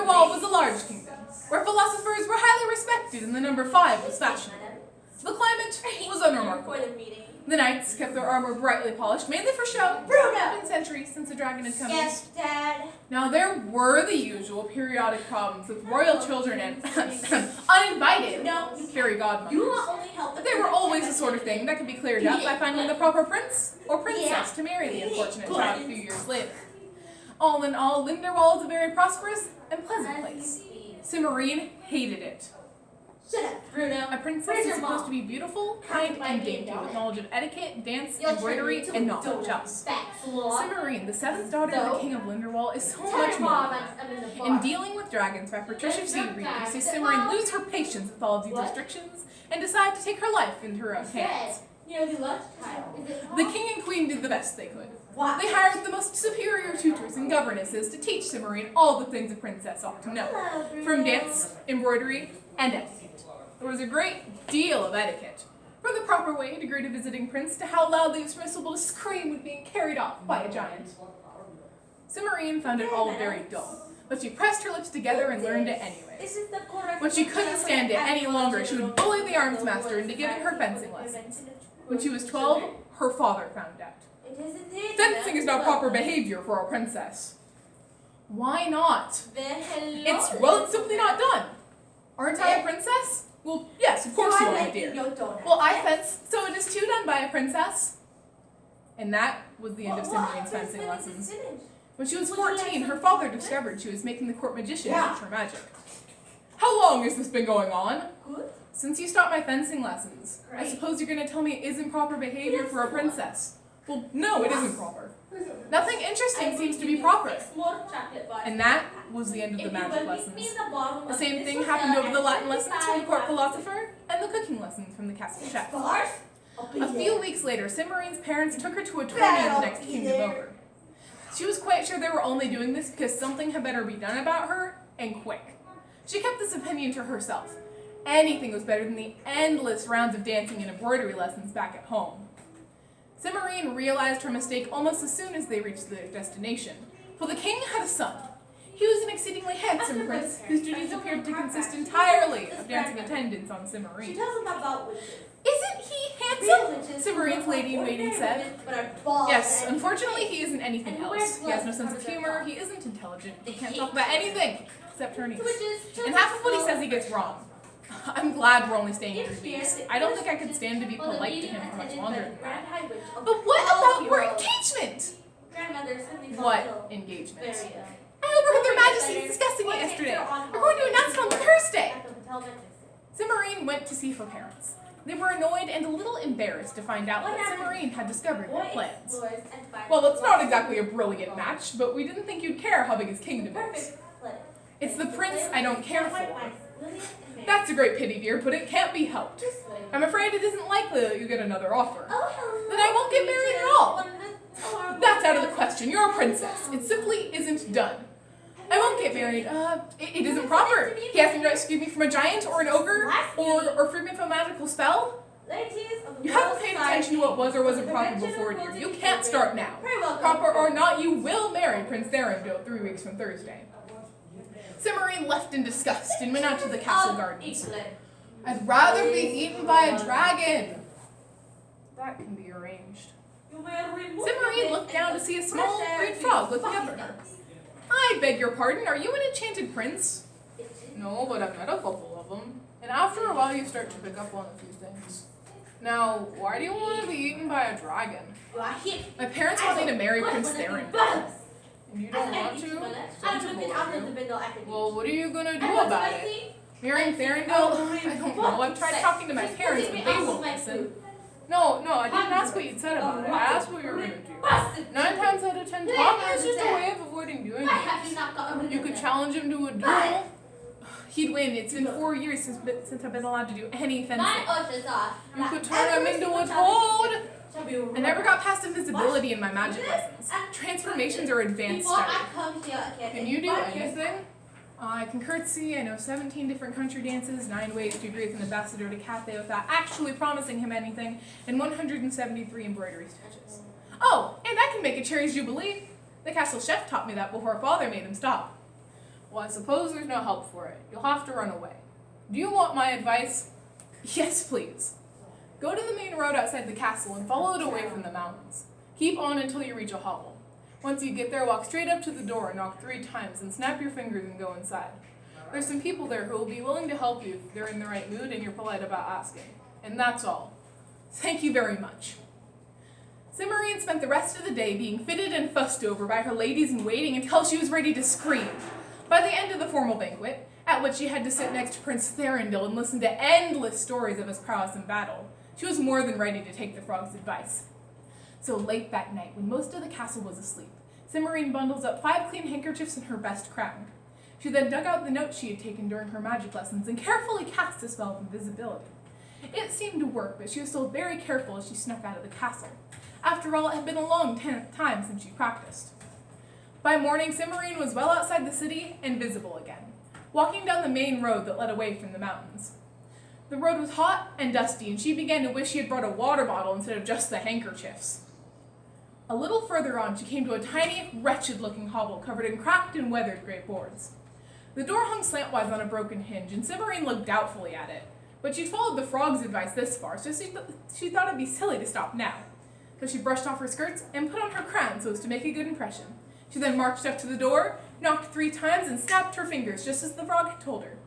Gaul was a large kingdom, where philosophers were highly respected and the number 5 was fashionable. The climate was unremarkable. The knights kept their armor brightly polished, mainly for show. It had been centuries since the dragon had come in. Yes, Dad. Now there were the usual periodic problems with royal children and uninvited fairy godmothers. But they were always the sort of thing that could be cleared up by finding the proper prince or princess to marry the unfortunate child a few years later. All in all, Linderwald is a very prosperous and pleasant place. Cimmerine hated it. Shut up, Bruno. A princess is supposed to be beautiful, kind, and dainty, with knowledge of etiquette, dance, embroidery, and knowledge of. Cimmerine, the 7th daughter of the King of Linderwald, is so much more. In Dealing with Dragons by Patricia Wrede, sees Cimmerine lose her patience with all of these restrictions and decide to take her life into her own hands. The king and queen did the best they could. They hired the most superior tutors and governesses to teach Cimmerine all the things a princess ought to know, from dance, embroidery, and etiquette. There was a great deal of etiquette, from the proper way to greet a visiting prince to how loudly it was permissible to scream when being carried off by a giant. Cimmerine found it all very dull, but she pressed her lips together and learned it anyways. When she couldn't stand it any longer, she would bully the arms master into giving her fencing lessons. When she was 12, her father found out. Fencing is not proper behavior for a princess. Why not? It's simply not done. Aren't I a princess? Well, yes, of course you are, my dear. Well, I fence, so it is too done by a princess. And that was the end of Cimmerine's fencing lessons. When she was 14, her father discovered she was making the court magician teach her magic. How long has this been going on? Since you stopped my fencing lessons. I suppose you're going to tell me it isn't proper behavior for a princess. Well, no, it isn't proper. Nothing interesting seems to be proper. And that was the end of the magic lessons. The same thing happened over the Latin lessons from the court philosopher and the cooking lessons from the castle chef. A few weeks later, Cimmerine's parents took her to a tourney in the next kingdom over. She was quite sure they were only doing this because something had better be done about her, and quick. She kept this opinion to herself. Anything was better than the endless rounds of dancing and embroidery lessons back at home. Cimmerine realized her mistake almost as soon as they reached their destination, for the king had a son. He was an exceedingly handsome prince, whose duties appeared to consist entirely of dancing attendance on Cimmerine. Isn't he handsome? Cimmerine's lady-in-waiting said. Yes, unfortunately he isn't anything else. He has no sense of humor, he isn't intelligent, he can't talk about anything except her niece. And half of what he says he gets wrong. I'm glad we're only staying 3 weeks. I don't think I could stand to be polite to him for much longer than that. But what about your engagement? What engagement? I overheard their majesties discussing it yesterday. We're going to announce it on Thursday. Cimmerine went to see her parents. They were annoyed and a little embarrassed to find out that Cimmerine had discovered their plans. Well, it's not exactly a brilliant match, but we didn't think you'd care how big his kingdom is. It's the prince I don't care for. That's a great pity, dear, but it can't be helped. I'm afraid it isn't likely that you get another offer. Then I won't get married at all. That's out of the question. You're a princess. It simply isn't done. I won't get married. It isn't proper. He hasn't rescued me from a giant or an ogre or freed me from a magical spell. You haven't paid attention to what was or wasn't proper before, dear. You can't start now. Proper or not, you will marry Prince Therindo 3 weeks from Thursday. Cimmerine left in disgust and went out to the castle gardens. I'd rather be eaten by a dragon. That can be arranged. Cimmerine looked down to see a small green frog looking up at her. I beg your pardon, are you an enchanted prince? No, but I've met a couple of them. And after a while you start to pick up on a few things. Now, why do you want to be eaten by a dragon? My parents want me to marry Prince Therindo. And you don't want to? Well, what are you going to do about it? Marrying Therindo? I don't know. I've tried talking to my parents, but they won't listen. No, I didn't ask what you'd said about it. I asked what you were going to do. 9 times out of 10 talking is just a way of avoiding doing things. You could challenge him to a duel. He'd win. It's been 4 years since I've been allowed to do any fencing. You could turn him into a toad. I never got past invisibility in my magic lessons. Transformations are advanced study. Can you do anything? I can curtsy, I know 17 different country dances, 9 ways to agree with an ambassador to Cathay without actually promising him anything, and 173 embroidery stitches. Oh, and I can make a cherry's jubilee. The castle chef taught me that before father made him stop. Well, I suppose there's no help for it. You'll have to run away. Do you want my advice? Yes, please. Go to the main road outside the castle and follow it away from the mountains. Keep on until you reach a hovel. Once you get there, walk straight up to the door and knock 3 times and snap your fingers and go inside. There's some people there who will be willing to help you if they're in the right mood and you're polite about asking. And that's all. Thank you very much. Cimmerine spent the rest of the day being fitted and fussed over by her ladies-in-waiting until she was ready to scream. By the end of the formal banquet, at which she had to sit next to Prince Thorindel and listen to endless stories of his prowess in battle, she was more than ready to take the frog's advice. So late that night, when most of the castle was asleep, Cimmerine bundles up 5 clean handkerchiefs and her best crown. She then dug out the notes she had taken during her magic lessons and carefully cast a spell of invisibility. It seemed to work, but she was still very careful as she snuck out of the castle. After all, it had been a long time since she practiced. By morning, Cimmerine was well outside the city and visible again, walking down the main road that led away from the mountains. The road was hot and dusty, and she began to wish she had brought a water bottle instead of just the handkerchiefs. A little further on, she came to a tiny, wretched-looking hovel covered in cracked and weathered great boards. The door hung slantwise on a broken hinge, and Cimmerine looked doubtfully at it. But she'd followed the frog's advice this far, so she thought it'd be silly to stop now. So she brushed off her skirts and put on her crown so as to make a good impression. She then marched up to the door, knocked 3 times, and snapped her fingers, just as the frog had told her.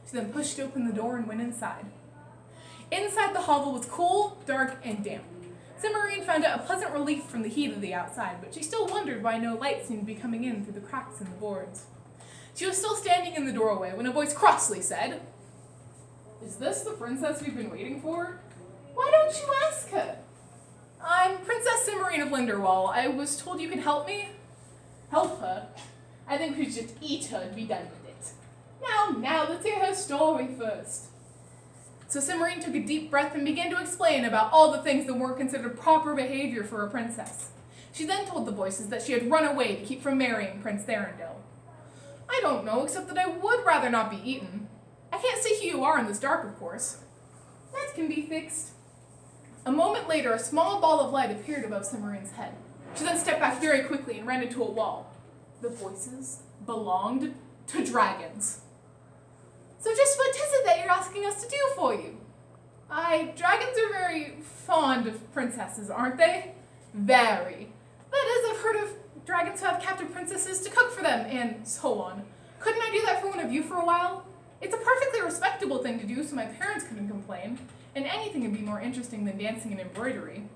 She then pushed open the door and went inside. Inside the hovel was cool, dark, and damp. Cimmerine found it a pleasant relief from the heat of the outside, but she still wondered why no light seemed to be coming in through the cracks in the boards. She was still standing in the doorway when a voice crossly said, "Is this the princess we've been waiting for? Why don't you ask her?" "I'm Princess Cimmerine of Linderwall. I was told you could help me." "Help her? I think we should just eat her and be done with it. Now, let's hear her story first." So Cimmerine took a deep breath and began to explain about all the things that weren't considered proper behavior for a princess. She then told the voices that she had run away to keep from marrying Prince Thorindel. "I don't know, except that I would rather not be eaten. I can't see who you are in this dark, of course." "That can be fixed." A moment later, a small ball of light appeared above Cimmerine's head. She then stepped back very quickly and ran into a wall. The voices belonged to dragons. "So just what is it that you're asking us to do for you?" Dragons are very fond of princesses, aren't they?" "Very. That is, I've heard of dragons who have captive princesses to cook for them, and so on. Couldn't I do that for one of you for a while? It's a perfectly respectable thing to do, so my parents couldn't complain, and anything would be more interesting than dancing and embroidery."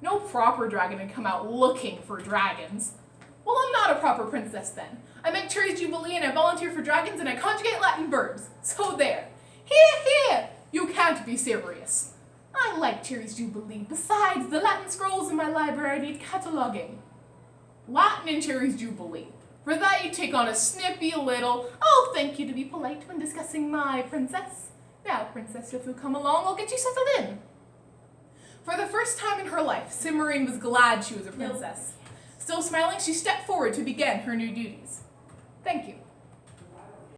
"No proper dragon would come out looking for dragons." "Well, I'm not a proper princess then. I make Cherry's Jubilee and I volunteer for dragons and I conjugate Latin verbs. So there." Here! You can't be serious." "I like Cherry's Jubilee. Besides, the Latin scrolls in my library need cataloguing." "Latin and Cherry's Jubilee. For that you take on a snippy little, 'Oh, thank you to be polite when discussing my princess.' Now, princess, if you'll come along, I'll get you settled in." For the first time in her life, Cimmerine was glad she was a princess. Still smiling, she stepped forward to begin her new duties. "Thank you.